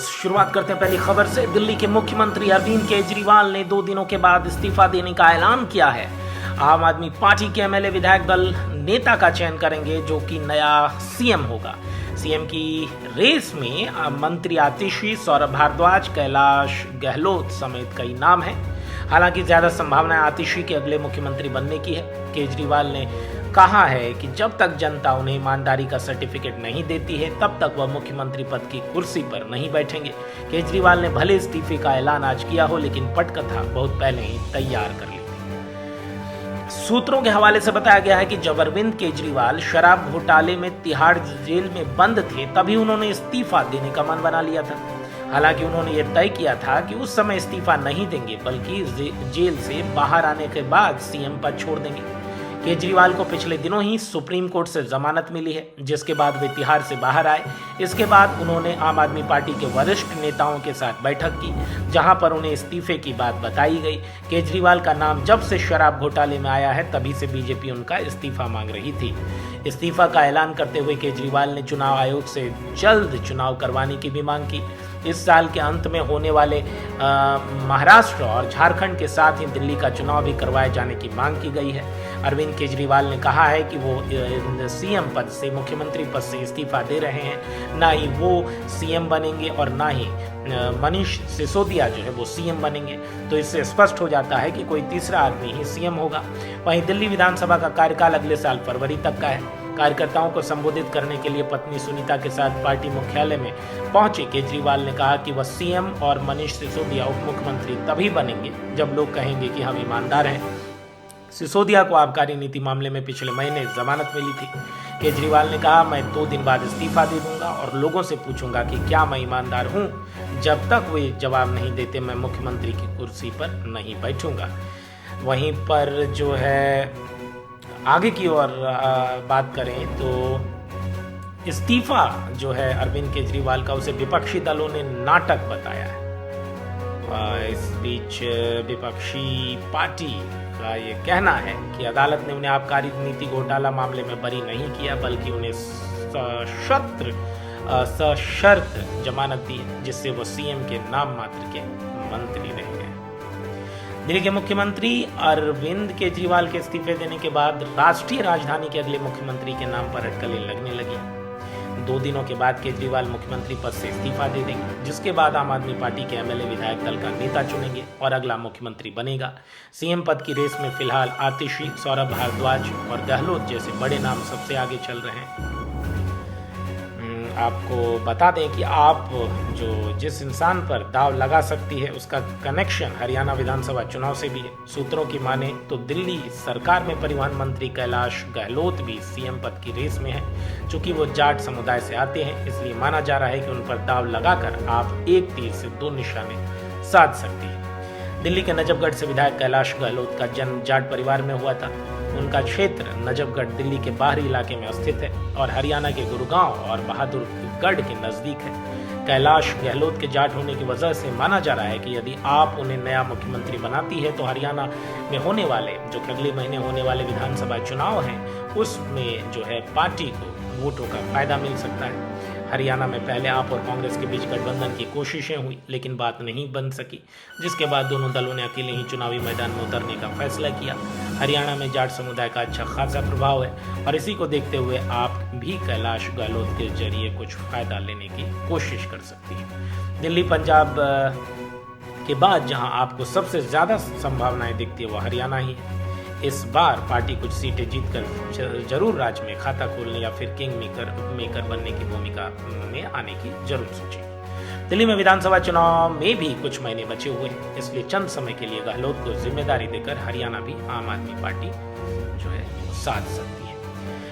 शुरुआत करते हैं पहली खबर से। दिल्ली के मुख्यमंत्री अरविंद केजरीवाल ने 2 दिनों के बाद इस्तीफा देने का ऐलान किया है। आम आदमी पार्टी के एमएलए विधायक दल नेता का चयन करेंगे जो कि नया सीएम होगा। सीएम की रेस में मंत्री आतिशी, सौरभ भारद्वाज, कैलाश गहलोत समेत कई नाम हैं। हालांकि ज्यादा संभावना आतिशी के अगले मुख्यमंत्री बनने की है। केजरीवाल ने कहा है कि जब तक जनता उन्हें ईमानदारी का सर्टिफिकेट नहीं देती है तब तक वह मुख्यमंत्री पद की कुर्सी पर नहीं बैठेंगे। केजरीवाल ने भले इस्तीफे का ऐलान आज किया हो, लेकिन पटकथा बहुत पहले ही तैयार कर ली थी। सूत्रों के हवाले से बताया गया है कि जब अरविंद केजरीवाल शराब घोटाले में तिहाड़ जेल में बंद थे तभी उन्होंने इस्तीफा देने का मन बना लिया था। हालांकि उन्होंने ये तय किया था कि उस समय इस्तीफा नहीं देंगे, बल्कि जेल से बाहर आने के बाद सीएम पद छोड़ देंगे। केजरीवाल को पिछले दिनों ही सुप्रीम कोर्ट से जमानत मिली है, जिसके बाद वे तिहाड़ से बाहर आए। इसके बाद उन्होंने आम आदमी पार्टी के वरिष्ठ नेताओं के साथ बैठक की, जहां पर उन्हें इस्तीफे की बात बताई गई। केजरीवाल का नाम जब से शराब घोटाले में आया है तभी से बीजेपी उनका इस्तीफा मांग रही थी। इस्तीफा का ऐलान करते हुए केजरीवाल ने चुनाव आयोग से जल्द चुनाव करवाने की भी मांग की। इस साल के अंत में होने वाले महाराष्ट्र और झारखंड के साथ ही दिल्ली का चुनाव भी करवाए जाने की मांग की गई है। अरविंद केजरीवाल ने कहा है कि वो सीएम पद से, मुख्यमंत्री पद से इस्तीफा दे रहे हैं। ना ही वो सीएम बनेंगे और ना ही मनीष सिसोदिया जो है वो सीएम बनेंगे। तो इससे स्पष्ट हो जाता है कि कोई तीसरा आदमी ही सीएम होगा। वहीं दिल्ली विधानसभा का कार्यकाल अगले साल फरवरी तक का है। कार्यकर्ताओं को संबोधित करने के लिए पत्नी सुनीता के साथ पार्टी मुख्यालय में पहुंचे केजरीवाल ने कहा कि वह सीएम और मनीष सिसोदिया उप मुख्यमंत्री तभी बनेंगे जब लोग कहेंगे कि हम ईमानदार हैं। सिसोदिया को आबकारी नीति मामले में पिछले महीने जमानत मिली थी। केजरीवाल ने कहा, मैं 2 दिन बाद इस्तीफा दे दूंगा और लोगों से पूछूंगा कि क्या मैं ईमानदार हूं। जब तक वे जवाब नहीं देते मैं मुख्यमंत्री की कुर्सी पर नहीं बैठूंगा। वहीं पर जो है आगे की ओर बात करें तो इस्तीफा जो है अरविंद केजरीवाल का, उसे विपक्षी दलों ने नाटक बताया है। इस बीच विपक्षी पार्टी का ये कहना है कि अदालत ने उन्हें आबकारी नीति घोटाला मामले में बरी नहीं किया, बल्कि उन्हें सशर्त जमानत दी, जिससे वो सीएम के नाम मात्र के मंत्री रह गए। दिल्ली के मुख्यमंत्री अरविंद केजरीवाल के इस्तीफे देने के बाद राष्ट्रीय राजधानी के अगले मुख्यमंत्री के नाम पर अटकलें लगने लगी। 2 दिनों के बाद केजरीवाल मुख्यमंत्री पद से इस्तीफा दे देंगे, जिसके बाद आम आदमी पार्टी के एमएलए विधायक दल का नेता चुनेंगे और अगला मुख्यमंत्री बनेगा। सीएम पद की रेस में फिलहाल आतिशी, सौरभ भारद्वाज और गहलोत जैसे बड़े नाम सबसे आगे चल रहे हैं। आपको बता दें कि आप जिस इंसान पर दाव लगा सकती है उसका कनेक्शन हरियाणा विधानसभा चुनाव से भी है। सूत्रों की माने तो दिल्ली सरकार में परिवहन मंत्री कैलाश गहलोत भी सीएम पद की रेस में है। चूंकि वो जाट समुदाय से आते हैं, इसलिए माना जा रहा है कि उन पर दाव लगाकर आप एक तीर से 2 निशाने साध सकती है। दिल्ली के नजफगढ़ से विधायक कैलाश गहलोत का जन्म जाट परिवार में हुआ था। उनका क्षेत्र नजफगढ़ दिल्ली के बाहरी इलाके में स्थित है और हरियाणा के गुरुगांव और बहादुरगढ़ के नजदीक है। कैलाश गहलोत के जाट होने की वजह से माना जा रहा है कि यदि आप उन्हें नया मुख्यमंत्री बनाती है तो हरियाणा में होने वाले, जो कि अगले महीने होने वाले विधानसभा चुनाव हैं, उसमें जो है पार्टी को वोटों का फायदा मिल सकता है। हरियाणा में पहले आप और कांग्रेस के बीच गठबंधन की कोशिशें हुई, लेकिन बात नहीं बन सकी, जिसके बाद दोनों दलों ने अकेले ही चुनावी मैदान में उतरने का फैसला किया। हरियाणा में जाट समुदाय का अच्छा खासा प्रभाव है और इसी को देखते हुए आप भी कैलाश गहलोत के जरिए कुछ फायदा लेने की कोशिश कर सकती है। दिल्ली पंजाब के बाद जहां आपको सबसे ज्यादा संभावनाएं दिखती है वो हरियाणा ही है। इस बार पार्टी कुछ सीटें जीतकर जरूर राज्य में खाता खोलने या फिर किंग मेकर बनने की भूमिका में आने की जरूर सोचे। दिल्ली में विधानसभा चुनाव में भी कुछ महीने बचे हुए हैं, इसलिए चंद समय के लिए गहलोत को जिम्मेदारी देकर हरियाणा भी आम आदमी पार्टी जो है साध सकती है।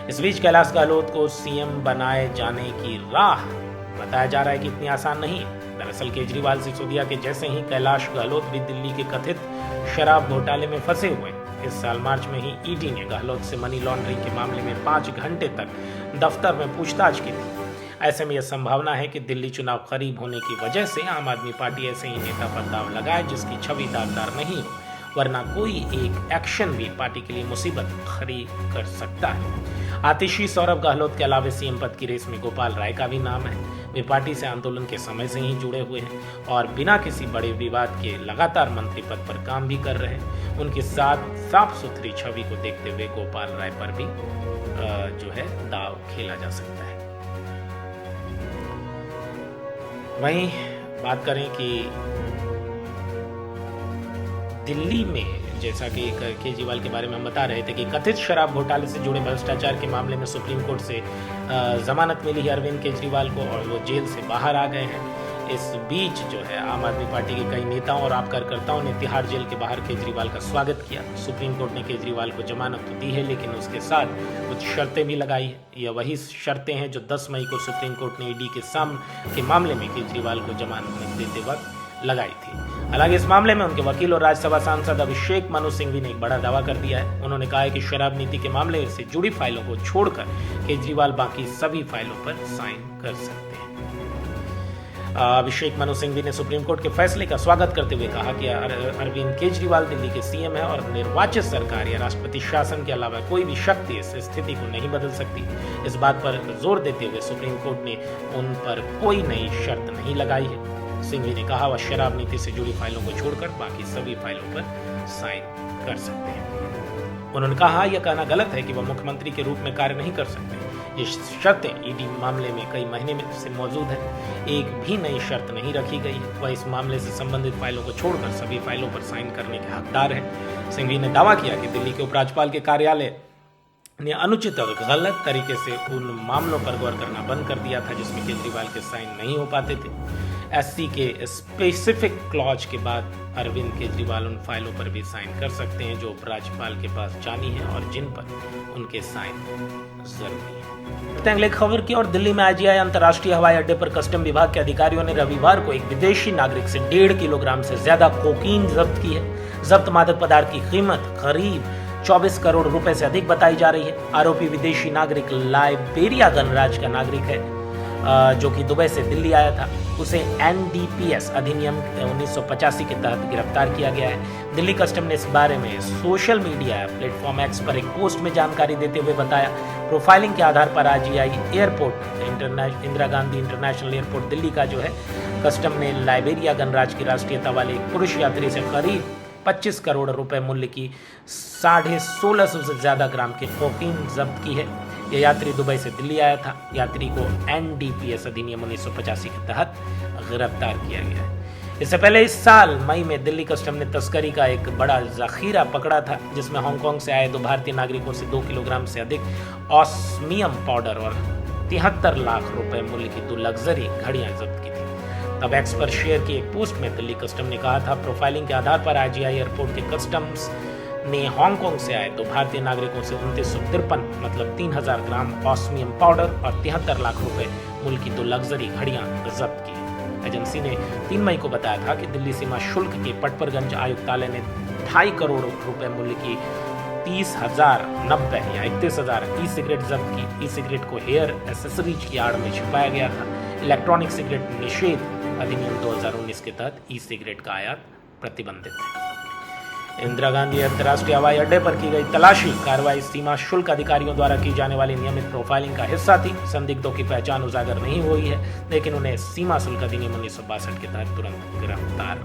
इस बीच कैलाश गहलोत को सीएम बनाए जाने की राह बताया जा रहा है कि इतनी आसान नहीं है। दरअसल केजरीवाल, सिसोदिया के जैसे ही कैलाश गहलोत भी दिल्ली के कथित शराब घोटाले में फंसे हुए हैं। इस साल मार्च में ही ईडी ने गहलोत से मनी लॉन्ड्रिंग के मामले में 5 घंटे तक दफ्तर में पूछताछ की थी। ऐसे में यह संभावना है कि दिल्ली चुनाव करीब होने की वजह से आम आदमी पार्टी ऐसे ही नेता पर दाव लगाए जिसकी छवि दागदार नहीं हो, वरना कोई एक एक्शन भी पार्टी के लिए मुसीबत खड़ी कर सकता है। आतिशी, सौरभ गहलोत के अलावा सीएम पद की रेस में गोपाल राय का भी नाम है। वे पार्टी से आंदोलन के समय से ही जुड़े हुए हैं और बिना किसी बड़े विवाद के लगातार मंत्री पद पर काम भी कर रहे हैं। उनके साथ साफ सुथरी छवि को देखते हुए गोपाल राय पर भी जो है दाव खेला जा सकता है। वहीं बात करें कि दिल्ली में, जैसा कि केजरीवाल के बारे में हम बता रहे थे कि कथित शराब घोटाले से जुड़े भ्रष्टाचार के मामले में सुप्रीम कोर्ट से जमानत मिली है अरविंद केजरीवाल को और वो जेल से बाहर आ गए हैं। इस बीच जो है आम आदमी पार्टी के कई नेताओं और आप कार्यकर्ताओं ने तिहाड़ जेल के बाहर केजरीवाल का स्वागत किया। सुप्रीम कोर्ट ने केजरीवाल को जमानत तो दी है, लेकिन उसके साथ कुछ शर्तें भी लगाई है। यह वही शर्तें हैं जो 10 मई को सुप्रीम कोर्ट ने ईडी के मामले में केजरीवाल को जमानत देते वक्त लगाई थी। हालांकि इस मामले में उनके वकील और राज्यसभा सांसद अभिषेक मनु सिंघवी ने एक बड़ा दावा कर दिया है। उन्होंने कहा है कि शराब नीति के मामले से जुड़ी फाइलों को छोड़कर केजरीवाल बाकी सभी फाइलों पर साइन कर सकते हैं। अभिषेक मनु सिंघवी ने सुप्रीम कोर्ट के फैसले का स्वागत करते हुए कहा कि अरविंद केजरीवाल दिल्ली के सीएम है और निर्वाचित सरकार या राष्ट्रपति शासन के अलावा कोई भी शक्ति इस स्थिति को नहीं बदल सकती। इस बात पर जोर देते हुए सुप्रीम कोर्ट ने उन पर कोई नई शर्त नहीं लगाई है। सिंघवी ने कहा वह शराब नीति से जुड़ी फाइलों को छोड़कर बाकी सभी फाइलों पर साइन कर सकते हैं। उन्होंने कहा यह कहना गलत है कि वह मुख्यमंत्री के रूप में कार्य नहीं कर सकते। ये शर्तें ईडी मामले में कई महीने से मौजूद है, एक भी नई शर्त नहीं रखी गई है। वह इस मामले से संबंधित फाइलों को छोड़कर सभी फाइलों पर साइन करने के हकदार है। सिंघवी ने दावा किया कि दिल्ली के उपराज्यपाल के कार्यालय ने अनुचित और गलत तरीके से उन मामलों पर गौर करना बंद कर दिया था जिसमें केजरीवाल के साइन नहीं हो पाते थे। एससी के स्पेसिफिक क्लॉज के बाद अरविंद केजरीवाल उन फाइलों पर भी साइन कर सकते हैं जो उपराज्यपाल के पास जानी है और जिन पर उनके साइन जरूरी है। अगले खबर की और दिल्ली में आईजीआई अंतर्राष्ट्रीय हवाई अड्डे पर कस्टम विभाग के अधिकारियों ने रविवार को एक विदेशी नागरिक से 1.5 किलोग्राम से ज्यादा कोकीन जब्त की है। जब्त मादक पदार्थ की कीमत करीब 24 करोड़ रुपए से अधिक बताई जा रही है। आरोपी विदेशी नागरिक लाइबेरिया गणराज्य का नागरिक है जो कि दुबई से दिल्ली आया था। उसे एनडीपीएस अधिनियम 1985 के तहत गिरफ्तार किया गया है। दिल्ली कस्टम ने इस बारे में सोशल मीडिया प्लेटफॉर्म एक्स पर एक पोस्ट में जानकारी देते हुए बताया, प्रोफाइलिंग के आधार पर IGI airport Indira Gandhi international airport Delhi का जो है कस्टम ने लाइबेरिया गणराज्य की राष्ट्रीयता वाले एक पुरुष यात्री से करीब 25 करोड़ रुपए मूल्य की 1650 से ज्यादा ग्राम की कोकीन जब्त की है। यह यात्री दुबई से दिल्ली आया था। यात्री को एनडीपीएस अधिनियम 1985 के तहत गिरफ्तार किया गया है। इससे पहले इस साल मई में दिल्ली कस्टम ने तस्करी का एक बड़ा जखीरा पकड़ा था जिसमें हांगकांग से आए 2 भारतीय नागरिकों से 2 किलोग्राम से अधिक ऑस्मियम पाउडर और 73 लाख रुपए मूल्य की 2 लग्जरी घड़ियां जब्त की थी। तब एक्स पर शेयर की एक पोस्ट में दिल्ली कस्टम ने कहा था, प्रोफाइलिंग के आधार पर आईजीआई एयरपोर्ट के कस्टम्स ने हांगकांग से आए 2 भारतीय नागरिकों से 2953 मतलब 3000 ग्राम ऑस्मियम पाउडर और 73 लाख रुपए मूल्य की 2 लग्जरी घड़ियां जब्त की। एजेंसी ने 3 मई को बताया था कि दिल्ली सीमा शुल्क के पटपरगंज आयुक्तालय ने 2.5 करोड़ रुपए मूल्य की 30,090 या 31,000 ई सिगरेट जब्त की। ई सिगरेट को हेयर एसेसरीज की आड़ में छिपाया गया था। इलेक्ट्रॉनिक सिगरेट निषेध अधिनियम 2019 के तहत ई सिगरेट का आयात प्रतिबंधित है। इंदिरा गांधी अंतर्राष्ट्रीय हवाई अड्डे पर की गई तलाशी कार्रवाई सीमा शुल्क अधिकारियों द्वारा की जाने वाली नियमित प्रोफाइलिंग का हिस्सा थी। संदिग्धों की पहचान उजागर नहीं हुई है, लेकिन उन्हें सीमा शुल्क अधिनियम 1962 के तहत तुरंत गिरफ्तार